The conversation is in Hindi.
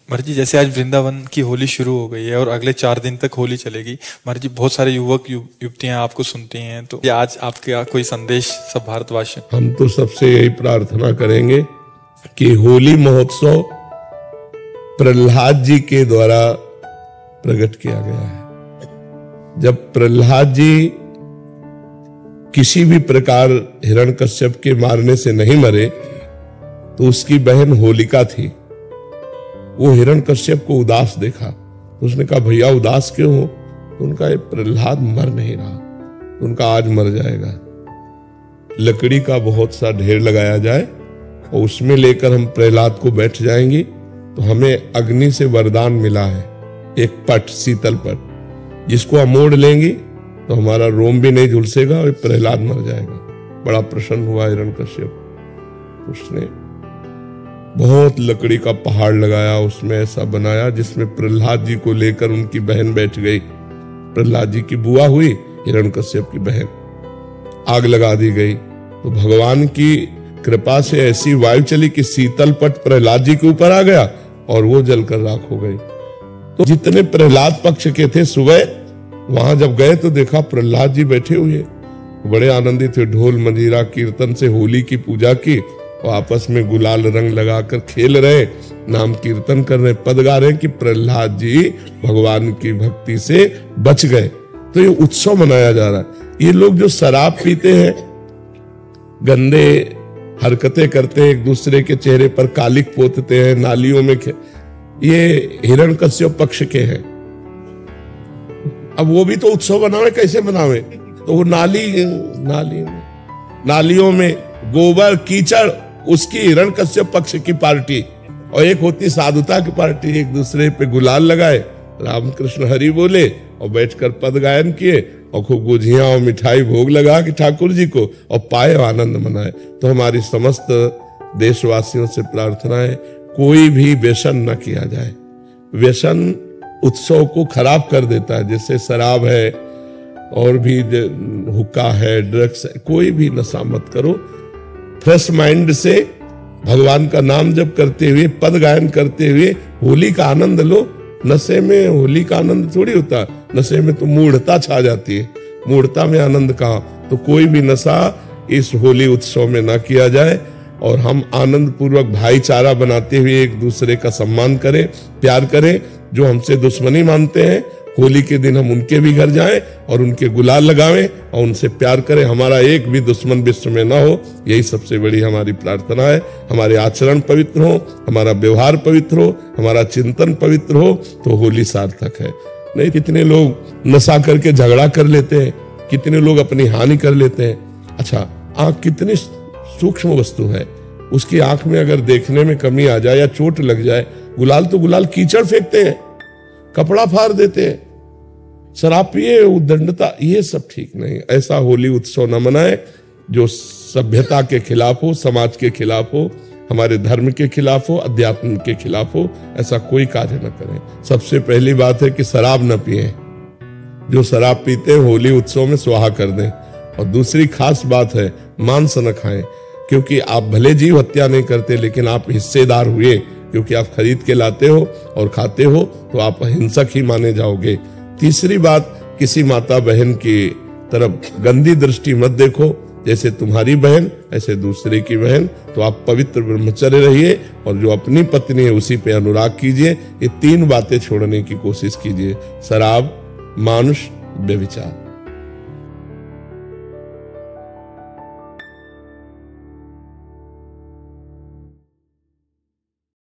महाराज जी, जैसे आज वृंदावन की होली शुरू हो गई है और अगले 4 दिन तक होली चलेगी। महाराज जी, बहुत सारे युवक युवतियां आपको सुनती हैं, तो ये आज आपका कोई संदेश सब भारतवासी? हम तो सबसे यही प्रार्थना करेंगे कि होली महोत्सव प्रहलाद जी के द्वारा प्रकट किया गया है। जब प्रहलाद जी किसी भी प्रकार हिरण्यकश्यप के मारने से नहीं मरे तो उसकी बहन होलिका थी। वो हिरण्यकश्यप को उदास देखा, उसने कहा भैया उदास क्यों हो? तो उनका ये प्रहलाद मर नहीं रहा, तो उनका आज मर जाएगा। लकड़ी का बहुत सा ढेर लगाया जाए और उसमें लेकर हम प्रहलाद को बैठ जाएंगे तो हमें अग्नि से वरदान मिला है, एक पट, शीतल पट, जिसको हम मोड़ लेंगे तो हमारा रोम भी नहीं झुलसेगा और प्रहलाद मर जाएगा। बड़ा प्रसन्न हुआ हिरण्यकश्यप। उसने बहुत लकड़ी का पहाड़ लगाया, उसमें ऐसा बनाया जिसमें प्रहलाद जी को लेकर उनकी बहन बैठ गई। प्रहलाद जी की बुआ हुई हिरण्यकश्यप की बहन। आग लगा दी गई तो भगवान की कृपा से ऐसी वायु चली कि शीतल पट प्रहलाद जी के ऊपर आ गया और वो जलकर राख हो गई। तो जितने प्रहलाद पक्ष के थे सुबह वहां जब गए तो देखा प्रहलाद जी बैठे हुए, बड़े आनंदित थे। ढोल मंजीरा कीर्तन से होली की पूजा की और आपस में गुलाल रंग लगाकर खेल रहे, नाम कीर्तन कर रहे, पद गा रहे कि प्रहलाद जी भगवान की भक्ति से बच गए। तो ये उत्सव मनाया जा रहा है। ये लोग जो शराब पीते हैं, गंदे हरकतें करते हैं, एक दूसरे के चेहरे पर कालिक पोतते हैं, नालियों में ये हिरण्यकश्यप पक्ष के हैं। अब वो भी तो उत्सव बनावे, कैसे बनावे? तो वो नालियों में गोबर कीचड़, उसकी हिरण्यकश्यप पक्ष की पार्टी, और एक होती साधुता की पार्टी। एक दूसरे पे गुलाल लगाए, रामकृष्ण हरि बोले और बैठकर पद गायन किए और खूब गुझिया और मिठाई भोग लगा कि ठाकुर जी को और पाए आनंद मनाए। तो हमारी समस्त देशवासियों से प्रार्थना है कोई भी व्यसन न किया जाए। व्यसन उत्सव को खराब कर देता है, जैसे शराब है और भी हुक्का है, ड्रग्स है, कोई भी नशा मत करो। फ्रेश माइंड से भगवान का नाम जप करते हुए, पद गायन करते हुए होली का आनंद लो। नशे में होली का आनंद थोड़ी होता, नशे में तो मूढ़ता छा जाती है। मूढ़ता में आनंद कहाँ? तो कोई भी नशा इस होली उत्सव में ना किया जाए और हम आनंद पूर्वक भाईचारा बनाते हुए एक दूसरे का सम्मान करें, प्यार करें। जो हमसे दुश्मनी मानते हैं, होली के दिन हम उनके भी घर जाएं और उनके गुलाल लगावें और उनसे प्यार करें। हमारा एक भी दुश्मन विश्व में ना हो, यही सबसे बड़ी हमारी प्रार्थना है। हमारे आचरण पवित्र हो, हमारा व्यवहार पवित्र हो, हमारा चिंतन पवित्र हो तो होली सार्थक है। नहीं, कितने लोग नशा करके झगड़ा कर लेते हैं, कितने लोग अपनी हानि कर लेते हैं। अच्छा, आंख कितनी सूक्ष्म वस्तु है, उसकी आंख में अगर देखने में कमी आ जाए या चोट लग जाए, गुलाल तो गुलाल कीचड़ फेंकते हैं, कपड़ा फाड़ देते हैं, शराब पिए, उद्दंडता, ये सब ठीक नहीं। ऐसा होली उत्सव न मनाए जो सभ्यता के खिलाफ हो, समाज के खिलाफ हो, हमारे धर्म के खिलाफ हो, अध्यात्म के खिलाफ हो। ऐसा कोई कार्य न करें। सबसे पहली बात है कि शराब न पिए। जो शराब पीते हैं होली उत्सव में स्वाहा कर दें। और दूसरी खास बात है मांस न खाएं, क्योंकि आप भले जीव हत्या नहीं करते लेकिन आप हिस्सेदार हुए, क्योंकि आप खरीद के लाते हो और खाते हो तो आप हिंसक ही माने जाओगे। तीसरी बात, किसी माता बहन की तरफ गंदी दृष्टि मत देखो। जैसे तुम्हारी बहन ऐसे दूसरे की बहन। तो आप पवित्र ब्रह्मचर्य रहिए और जो अपनी पत्नी है उसी पे अनुराग कीजिए। ये 3 बातें छोड़ने की कोशिश कीजिए: शराब, मानुष, व्यभिचार।